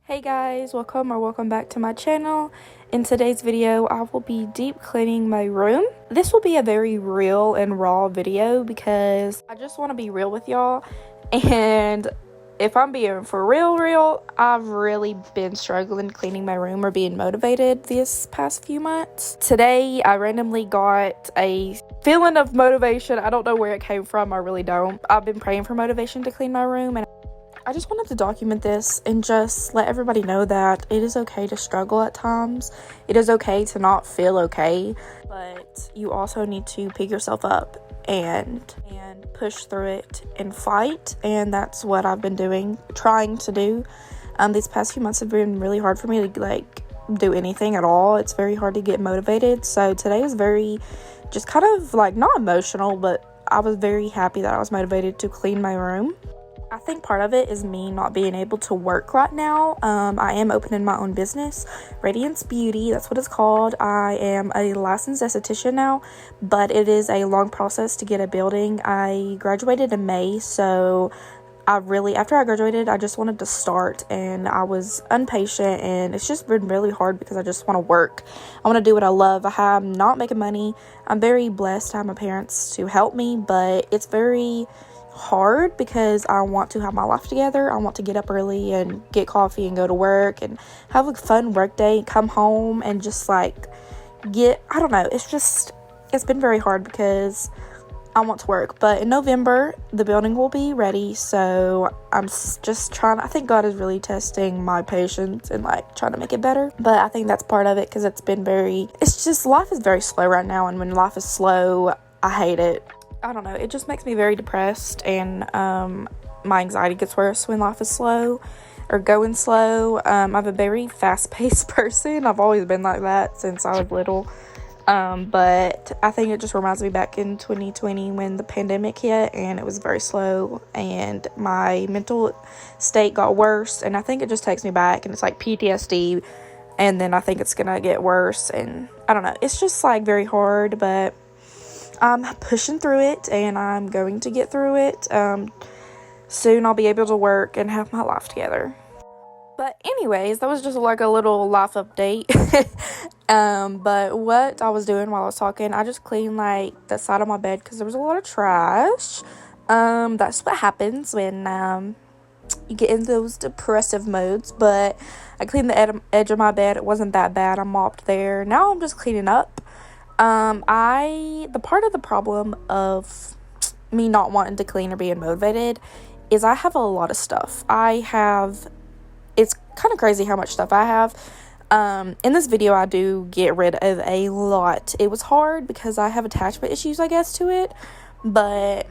Hey guys, welcome back to my channel. In today's video, I will be deep cleaning my room. This will be a very real and raw video because I just want to be real with y'all. And if I'm being for real, I've really been struggling cleaning my room or being motivated this past few months. Today, I randomly got a feeling of motivation. I don't know where it came from. I really don't. I've been praying for motivation to clean my room, and I just wanted to document this and just let everybody know that it is okay to struggle at times. It is okay to not feel okay, but you also need to pick yourself up and push through it and fight. And that's what I've been trying to do. These past few months have been really hard for me to do anything at all. It's very hard to get motivated. So today was very just kind of not emotional, but I was very happy that I was motivated to clean my room. I think part of it is me not being able to work right now. I am opening my own business, Radiance Beauty, that's what it's called. I am a licensed esthetician now, but it is a long process to get a building. I graduated in May, so after I graduated, I just wanted to start, and I was impatient, and it's just been really hard because I just want to work. I want to do what I love. I'm not making money. I'm very blessed to have my parents to help me, but it's very hard because I want to have my life together. I want to get up early and get coffee and go to work and have a fun work day, come home and just I don't know, it's been very hard because I want to work. But in November the building will be ready, so I'm just trying. I think God is really testing my patience and trying to make it better, but I think that's part of it because life is very slow right now, and when life is slow, I hate it. I don't know, it just makes me very depressed, and my anxiety gets worse when life is slow or going slow. I'm a very fast-paced person. I've always been like that since I was little, but I think it just reminds me back in 2020 when the pandemic hit and it was very slow and my mental state got worse, and I think it just takes me back, and it's like PTSD, and then I think it's gonna get worse, and I don't know, it's just very hard, but I'm pushing through it, and I'm going to get through it. Soon I'll be able to work and have my life together. But anyways, that was just a little life update. But what I was doing while I was talking, I just cleaned the side of my bed because there was a lot of trash. That's what happens when you get into those depressive modes. But I cleaned the edge of my bed. It wasn't that bad. I mopped there. Now I'm just cleaning up. The part of the problem of me not wanting to clean or being motivated is I have a lot of stuff. It's kind of crazy how much stuff I have. In this video, I do get rid of a lot. It was hard because I have attachment issues, I guess, to it, but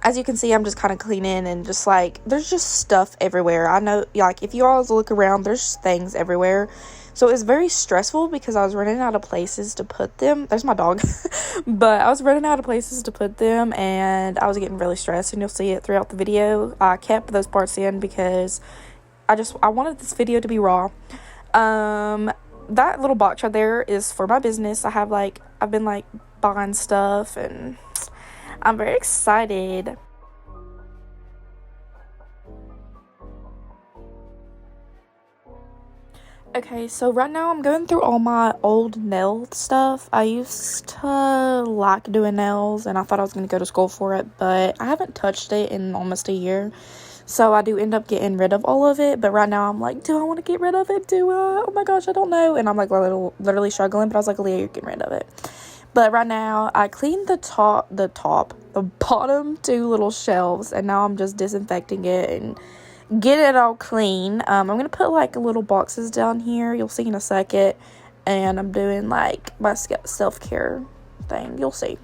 as you can see, I'm just kind of cleaning, and just there's just stuff everywhere. I know, if you all look around, there's things everywhere. So it was very stressful because I was running out of places to put them. There's my dog. But I was running out of places to put them, and I was getting really stressed, and you'll see it throughout the video. I kept those parts in because I wanted this video to be raw. That little box right there is for my business. I've been buying stuff, and I'm very excited. Okay, so right now I'm going through all my old nail stuff. I used to like doing nails, and I thought I was going to go to school for it, but I haven't touched it in almost a year. So I do end up getting rid of all of it, but right now I'm do I want to get rid of it? Oh my gosh, I don't know. And I'm literally struggling, but I was like, Leah, you're getting rid of it. But right now I cleaned the bottom two little shelves, and now I'm just disinfecting it and get it all clean. I'm gonna put little boxes down here, you'll see in a second, and I'm doing my self-care thing, you'll see.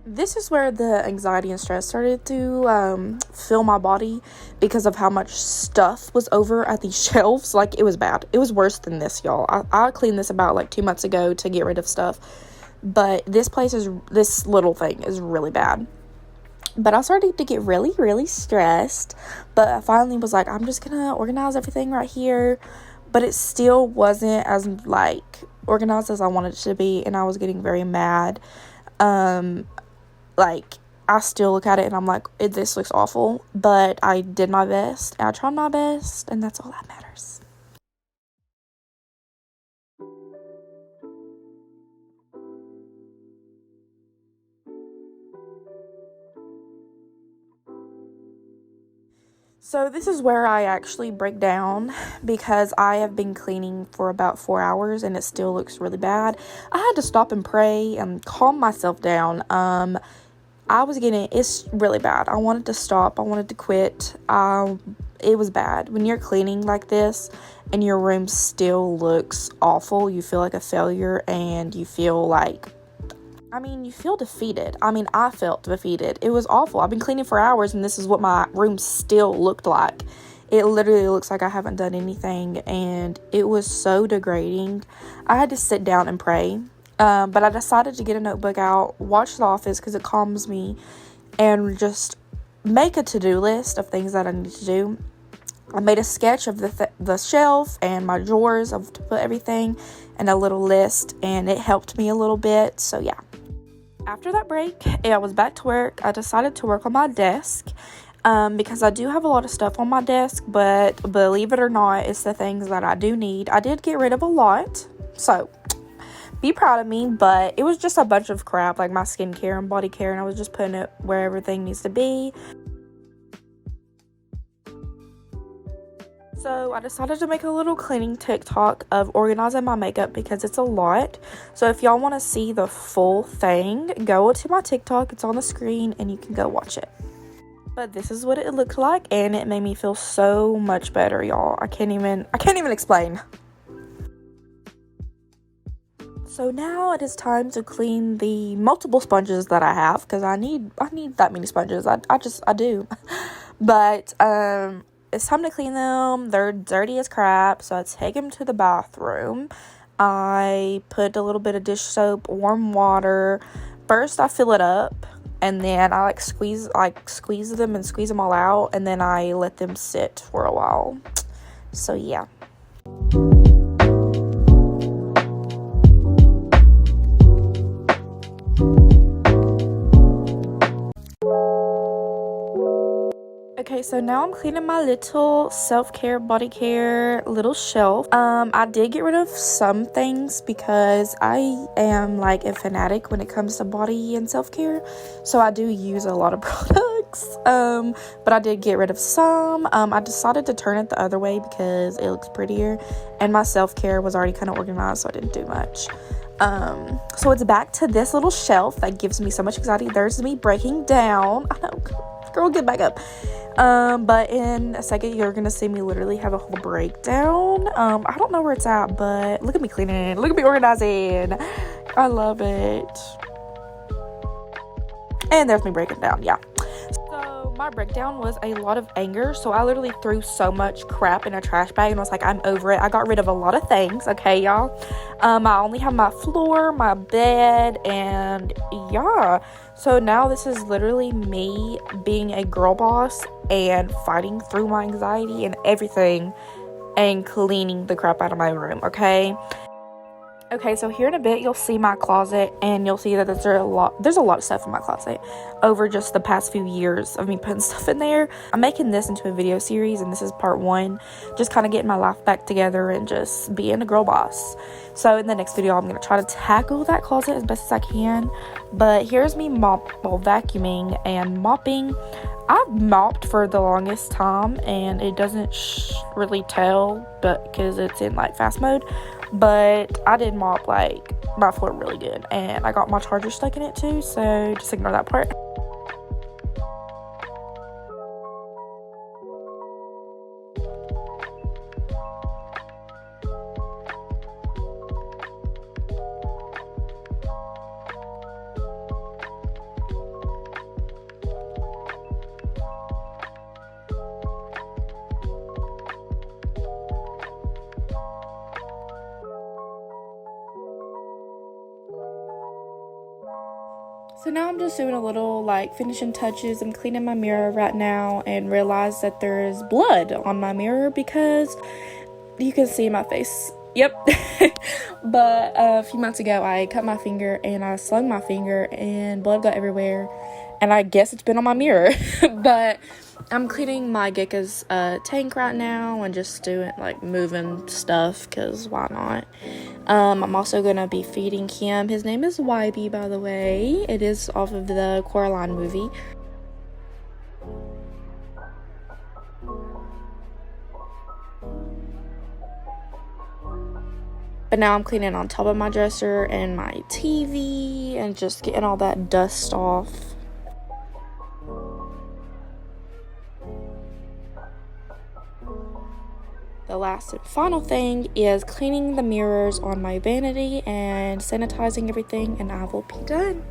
This is where the anxiety and stress started to fill my body because of how much stuff was over at these shelves. It was bad. It was worse than this, y'all. I cleaned this about 2 months ago to get rid of stuff, but this little thing is really bad. But I started to get really, really stressed. But I finally was I'm just going to organize everything right here. But it still wasn't as, organized as I wanted it to be. And I was getting very mad. I still look at it and I'm like, this looks awful, but I did my best. I tried my best, and that's all that matters. So this is where I actually break down, because I have been cleaning for about 4 hours and it still looks really bad. I had to stop and pray and calm myself down. It's really bad. I wanted to stop. I wanted to quit. It was bad. When you're cleaning like this and your room still looks awful, you feel like a failure, and you feel defeated. I felt defeated. It was awful. I've been cleaning for hours and this is what my room still looked like. It literally looks like I haven't done anything, and it was so degrading. I had to sit down and pray. But I decided to get a notebook out, watch The Office because it calms me, and just make a to-do list of things that I need to do. I made a sketch of the shelf and my drawers to put everything, and a little list, and it helped me a little bit. So yeah. After that break, I was back to work. I decided to work on my desk because I do have a lot of stuff on my desk, but believe it or not, it's the things that I do need. I did get rid of a lot, so be proud of me, but it was just a bunch of crap, like my skincare and body care, and I was just putting it where everything needs to be. So I decided to make a little cleaning TikTok of organizing my makeup because it's a lot. So if y'all want to see the full thing, go to my TikTok. It's on the screen and you can go watch it. But this is what it looked like, and it made me feel so much better, y'all. I can't even explain. So now it is time to clean the multiple sponges that I have, because I need that many sponges. I do. But it's time to clean them. They're dirty as crap, so I take them to the bathroom. I put a little bit of dish soap, warm water. First I fill it up, and then I squeeze them all out, and then I let them sit for a while. So yeah. Okay, so now I'm cleaning my little self-care, body care little shelf. I did get rid of some things because I am like a fanatic when it comes to body and self-care. So I do use a lot of products. But I did get rid of some. I decided to turn it the other way because it looks prettier, and my self-care was already kind of organized, so I didn't do much. So it's back to this little shelf that gives me so much anxiety. There's me breaking down. I know, girl, get back up. But in a second, you're gonna see me literally have a whole breakdown. I don't know where it's at, but look at me cleaning. Look at me organizing. I love it. And there's me breaking down, yeah. So my breakdown was a lot of anger. So I literally threw so much crap in a trash bag and was like, I'm over it. I got rid of a lot of things, okay, y'all. I only have my floor, my bed, and yeah. So now this is literally me being a girl boss and fighting through my anxiety and everything and cleaning the crap out of my room, okay? Okay, so here in a bit, you'll see my closet, and you'll see that there's a lot of stuff in my closet over just the past few years of me putting stuff in there. I'm making this into a video series, and this is part 1, just kind of getting my life back together and just being a girl boss. So in the next video, I'm going to try to tackle that closet as best as I can. But here's me vacuuming and mopping. I've mopped for the longest time, and it doesn't really tell, but because it's in like fast mode. But I did mop like my floor really good, and I got my charger stuck in it too, so just ignore that part. So now I'm just doing a little like finishing touches. I'm cleaning my mirror right now and realized that there's blood on my mirror because you can see my face. Yep. But a few months ago I cut my finger and I slung my finger and blood got everywhere. and I guess it's been on my mirror. But I'm cleaning my gecko's tank right now and just doing like moving stuff because why not. I'm also gonna be feeding him. His name is YB, by the way. It is off of the Coraline movie. But now I'm cleaning on top of my dresser and my TV and just getting all that dust off. The last and final thing is cleaning the mirrors on my vanity and sanitizing everything, and I will be done.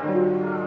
Thank you.